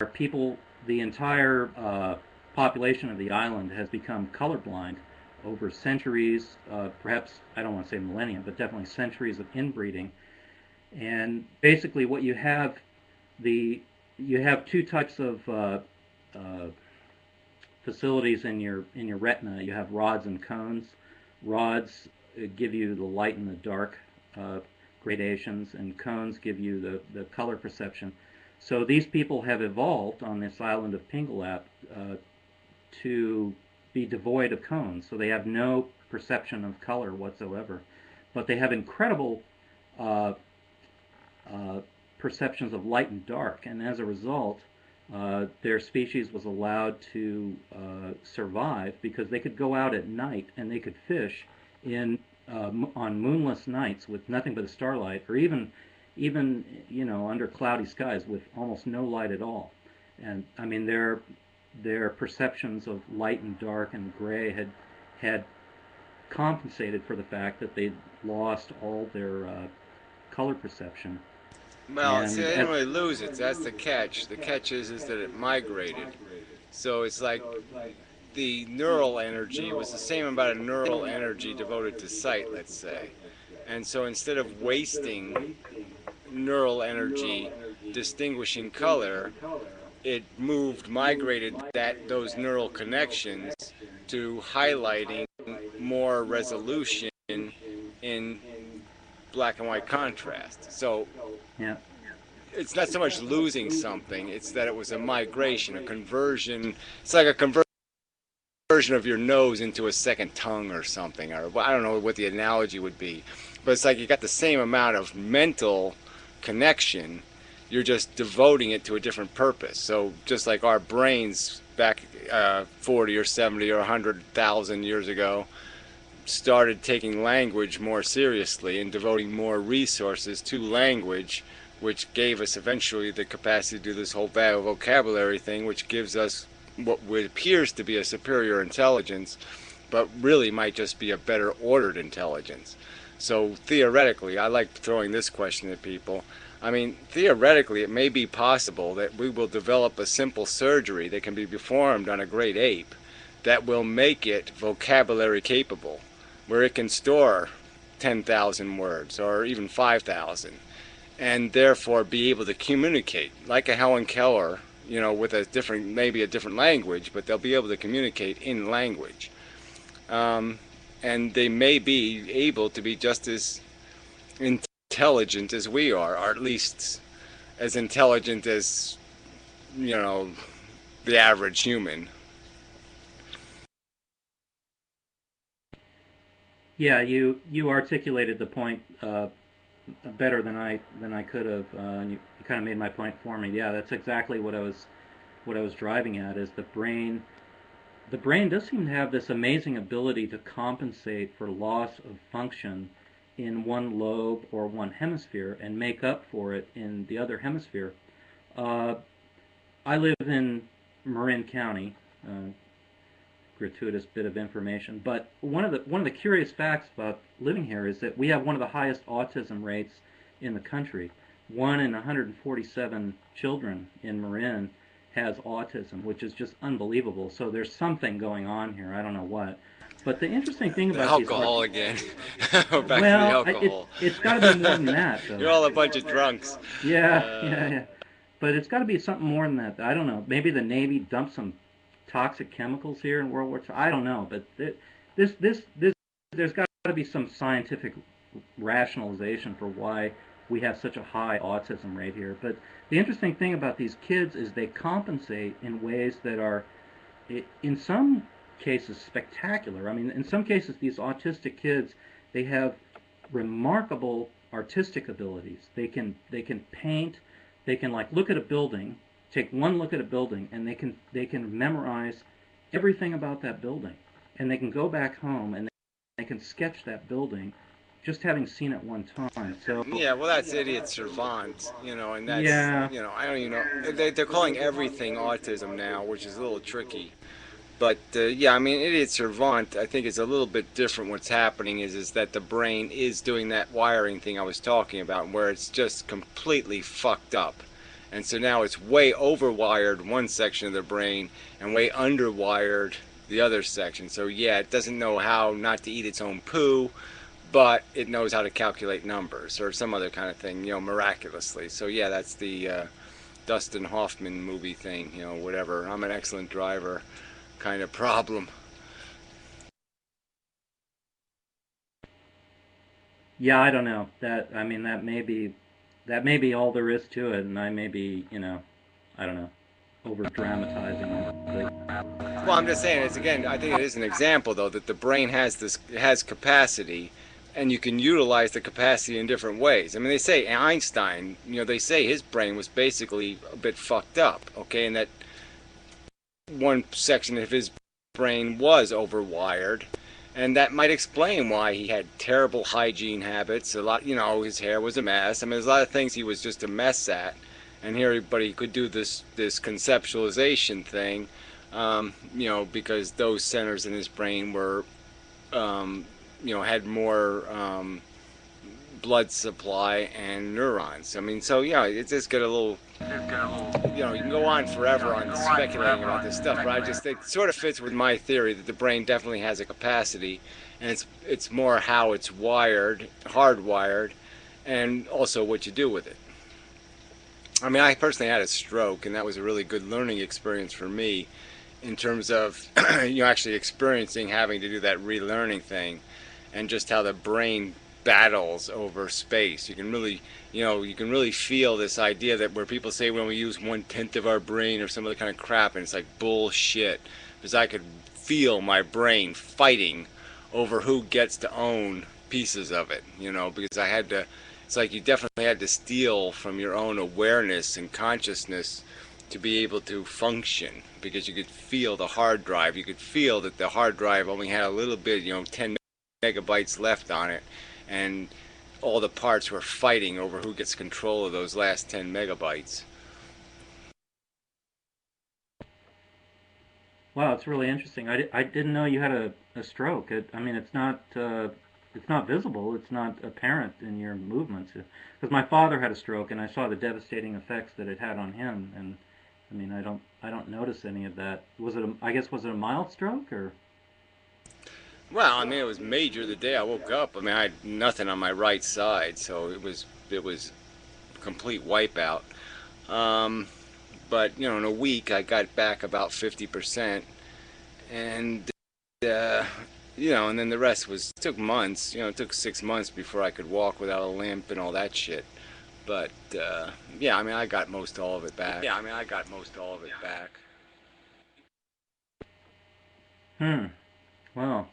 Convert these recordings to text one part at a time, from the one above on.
people, the entire population of the island has become colorblind over centuries, perhaps, I don't want to say millennia, but definitely centuries of inbreeding. And basically, what the you have two types of uh, facilities in your retina. You have rods and cones. Rods give you the light and the dark uh, gradations, and cones give you the color perception. So these people have evolved on this island of Pingelap to be devoid of cones. So they have no perception of color whatsoever, but they have incredible uh, uh, perceptions of light and dark, and as a result, their species was allowed to survive because they could go out at night and they could fish in on moonless nights with nothing but a starlight, or even under cloudy skies with almost no light at all. And I mean their perceptions of light and dark and gray had compensated for the fact that they'd lost all their color perception. Well, see, And they didn't really lose it. That's the catch. The catch is that it migrated. So it's like the neural energy was the same amount of neural energy devoted to sight, let's say. And so instead of wasting neural energy distinguishing color, it migrated those neural connections to highlighting more resolution in black and white contrast. So yeah, it's not so much losing something, it's that it was a migration, a conversion. It's like a conversion of your nose into a second tongue or something, or I don't know what the analogy would be, but it's like you got the same amount of mental connection, you're just devoting it to a different purpose. So just like our brains back 40 or 70 or 100,000 years ago started taking language more seriously and devoting more resources to language, which gave us eventually the capacity to do this whole vocabulary thing, which gives us what appears to be a superior intelligence, but really might just be a better ordered intelligence. So theoretically, I like throwing this question at people. I mean, theoretically, it may be possible that we will develop a simple surgery that can be performed on a great ape that will make it vocabulary capable, where it can store 10,000 words or even 5,000, and therefore be able to communicate like a Helen Keller, with a different, maybe a different language, but they'll be able to communicate in language. And they may be able to be just as intelligent as we are, or at least as intelligent as, you know, the average human. yeah, you articulated the point better than I could have. You kind of made my point for me. Yeah, that's exactly what I was driving at. Is the brain does seem to have this amazing ability to compensate for loss of function in one lobe or one hemisphere and make up for it in the other hemisphere. Uh, I live in Marin County. Gratuitous bit of information, but one of the curious facts about living here is that we have one of the highest autism rates in the country. One in 147 children in Marin has autism, which is just unbelievable. So there's something going on here. I don't know what. But the interesting thing The about these alcohol again. Back to the well, alcohol. it's got to be more than that, though. You're all a bunch of drunks. Yeah, Uh, yeah, yeah. But it's got to be something more than that. I don't know. Maybe the Navy dumped some toxic chemicals here in World War II. I don't know. But this, there's got to be some scientific rationalization for why we have such a high autism rate here. But the interesting thing about these kids is they compensate in ways that are, in some cases, spectacular. I mean, in some cases, these autistic kids, they have remarkable artistic abilities. They can paint. They can like look at a building, take one look at a building, and they can memorize everything about that building, and they can go back home and they can sketch that building, just having seen it one time. So yeah, well, that's idiot savant, and that's, yeah, I don't even know. They're calling everything autism now, which is a little tricky. But yeah, I mean, idiot savant, I think it's a little bit different. What's happening is that the brain is doing that wiring thing I was talking about, where it's just completely fucked up. And so now it's way overwired one section of the brain and way underwired the other section. So yeah, it doesn't know how not to eat its own poo, but it knows how to calculate numbers or some other kind of thing, miraculously. So yeah, that's the Dustin Hoffman movie thing, whatever. I'm an excellent driver kind of problem. Yeah, I don't know. I mean, that may be all there is to it, and I may be, I don't know, over dramatizing it. Well, I'm just saying, it's again, I think it is an example though that the brain has capacity, and you can utilize the capacity in different ways. I mean, they say Einstein, they say his brain was basically a bit fucked up, okay, and that one section of his brain was overwired, and that might explain why he had terrible hygiene habits. A lot, his hair was a mess. I mean, there's a lot of things he was just a mess at, and here, but he could do this conceptualization thing, because those centers in his brain were, had more blood supply and neurons. I mean, so yeah, it just got a little. You can go on forever on speculating about this stuff, but I just think it sort of fits with my theory that the brain definitely has a capacity, and it's more how it's wired, hardwired, and also what you do with it. I mean, I personally had a stroke, and that was a really good learning experience for me in terms of actually experiencing having to do that relearning thing, and just how the brain battles over space. You can really feel this idea that where people say when we use 1/10 of our brain or some other kind of crap, and it's like bullshit, because I could feel my brain fighting over who gets to own pieces of it, because I had to. It's like you definitely had to steal from your own awareness and consciousness to be able to function, because you could feel the hard drive. You could feel that the hard drive only had a little bit, 10 megabytes left on it, and all the parts were fighting over who gets control of those last 10 megabytes. Wow, it's really interesting. I didn't know you had a stroke. I mean, it's not visible. It's not apparent in your movements. Because my father had a stroke, and I saw the devastating effects that it had on him. And I mean, I don't notice any of that. I guess was it a mild stroke or? Well, I mean, it was major the day I woke up. I mean, I had nothing on my right side, so it was complete wipeout. Um, but in a week I got back about 50%, and and then the rest took months. It took 6 months before I could walk without a limp and all that shit. But yeah, I mean, I got most all of it back. Well,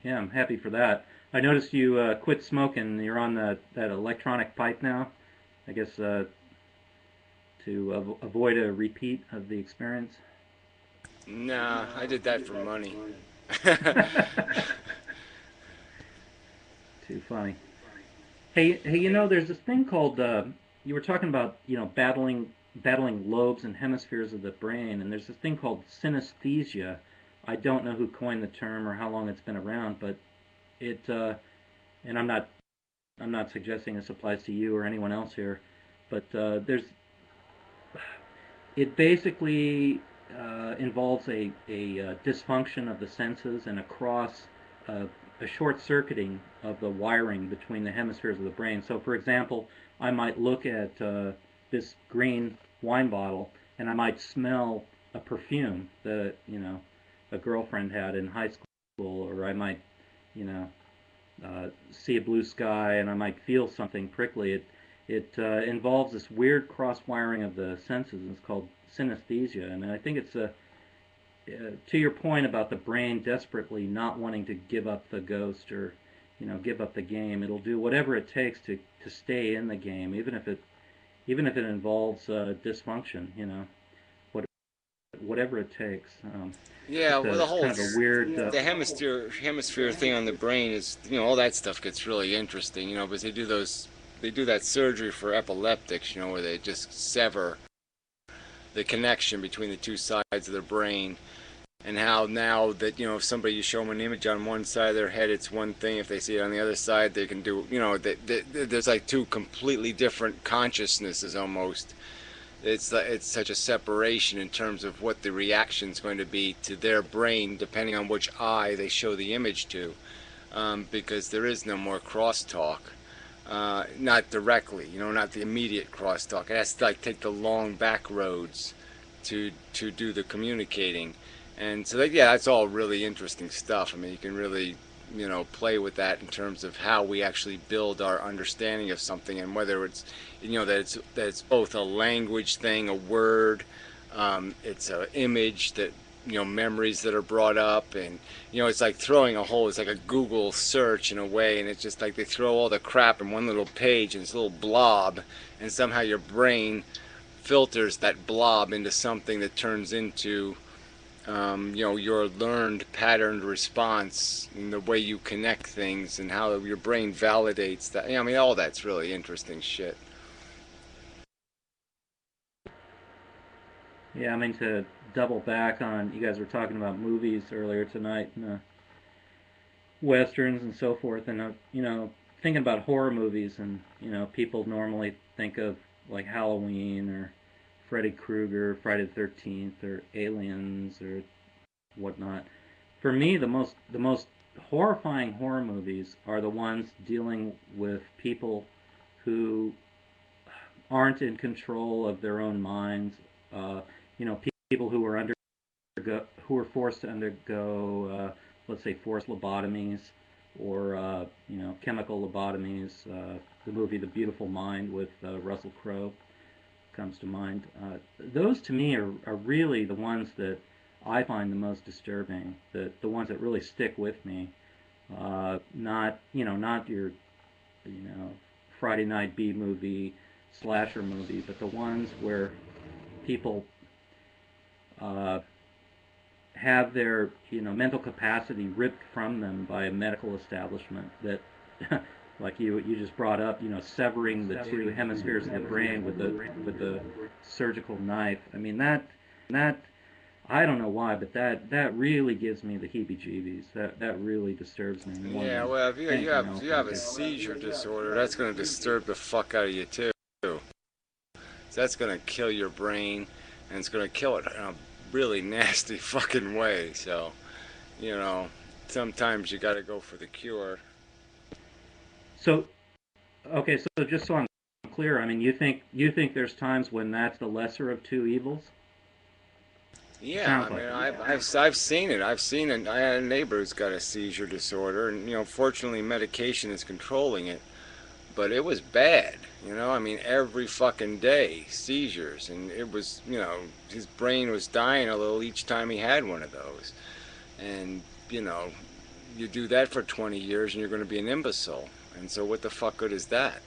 yeah, I'm happy for that. I noticed you quit smoking. You're on that electronic pipe now. I guess to avoid a repeat of the experience. Nah, I did that for money. Too funny. Hey, there's this thing called you were talking about, battling lobes and hemispheres of the brain, and there's this thing called synesthesia. I don't know who coined the term or how long it's been around, but and I'm not suggesting this applies to you or anyone else here, but it basically involves a dysfunction of the senses and a short circuiting of the wiring between the hemispheres of the brain. So, for example, I might look at this green wine bottle, and I might smell a perfume that a girlfriend had in high school, or I might see a blue sky, and I might feel something prickly. It involves this weird cross wiring of the senses, and it's called synesthesia. I mean, I think it's to your point about the brain desperately not wanting to give up the ghost or give up the game. It'll do whatever it takes to stay in the game, even if it involves dysfunction. Whatever it takes. Yeah, well, the whole kind of a weird the hemisphere thing on the brain is all that stuff gets really interesting. Because they do that surgery for epileptics. Where they just sever the connection between the two sides of the brain, and how now that if somebody, you show them an image on one side of their head, it's one thing. If they see it on the other side, they can do there's like two completely different consciousnesses almost, it's such a separation in terms of what the reaction is going to be to their brain, depending on which eye they show the image to, because there is no more crosstalk. Not directly, not the immediate crosstalk. It has to like take the long back roads to do the communicating, and so that, yeah, that's all really interesting stuff. I mean, you can really play with that in terms of how we actually build our understanding of something, and whether it's that it's both a language thing, a word, it's an image that memories that are brought up, and it's like throwing a whole, it's like a Google search in a way, and it's just like they throw all the crap in one little page and this little blob, and somehow your brain filters that blob into something that turns into your learned patterned response and the way you connect things and how your brain validates that. I mean, all that's really interesting shit. Yeah, I mean, to double back on, you guys were talking about movies earlier tonight, and westerns and so forth, and thinking about horror movies, and people normally think of like Halloween or Freddy Krueger, Friday the 13th, or Aliens or whatnot. For me, the most horrifying horror movies are the ones dealing with people who aren't in control of their own minds. Uh, people who are who are forced to undergo, let's say, forced lobotomies or chemical lobotomies. The movie The Beautiful Mind with Russell Crowe comes to mind. Those to me are really the ones that I find the most disturbing. The ones that really stick with me. Not your Friday night B movie slasher movie, but the ones where people uh, have their mental capacity ripped from them by a medical establishment that like you just brought up, severing the two hemispheres of the brain with the surgical knife. I mean that I don't know why, but that really gives me the heebie-jeebies. That really disturbs me. Yeah, well, if you have a Okay. seizure disorder, that's going to disturb the fuck out of you too. So that's going to kill your brain, and it's going to kill it in a really nasty fucking way. So, you know, sometimes you got to go for the cure. So okay, so just so I'm clear, I mean, you think there's times when that's the lesser of two evils? It Yeah, I sounds mean, like it. I've seen it. I've seen it. I had a neighbor who's got a seizure disorder, and fortunately, medication is controlling it. But it was bad. I mean, every fucking day seizures, and it was, his brain was dying a little each time he had one of those. And you do that for 20 years, and you're going to be an imbecile. And so, what the fuck good is that?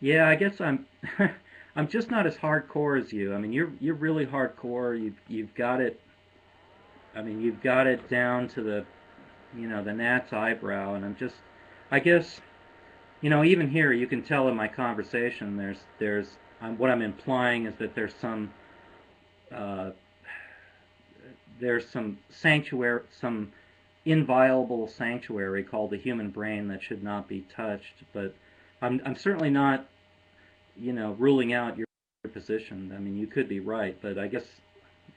Yeah, I guess I'm I'm just not as hardcore as you. I mean, you're really hardcore. You've got it. I mean, you've got it down to the gnat's eyebrow, and I guess, even here you can tell in my conversation what I'm implying is that uh, there's some sanctuary, some inviolable sanctuary called the human brain that should not be touched. But I'm certainly not, ruling out your position. I mean, you could be right, but I guess,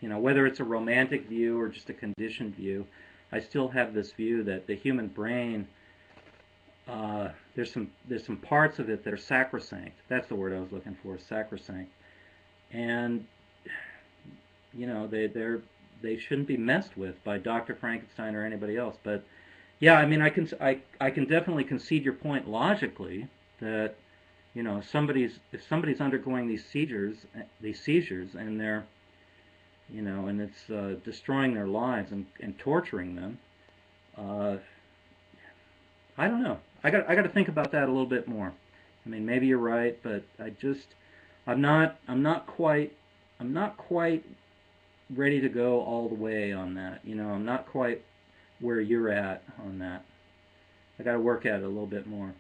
whether it's a romantic view or just a conditioned view, I still have this view that the human brain, there's some parts of it that are sacrosanct. That's the word I was looking for, sacrosanct, and they shouldn't be messed with by Dr. Frankenstein or anybody else. But yeah, I mean, I can definitely concede your point logically that if somebody's undergoing these seizures, and it's destroying their lives and torturing them. Uh, I don't know. I got to think about that a little bit more. I mean, maybe you're right, but I'm not quite ready to go all the way on that. I'm not quite where you're at on that. I got to work at it a little bit more.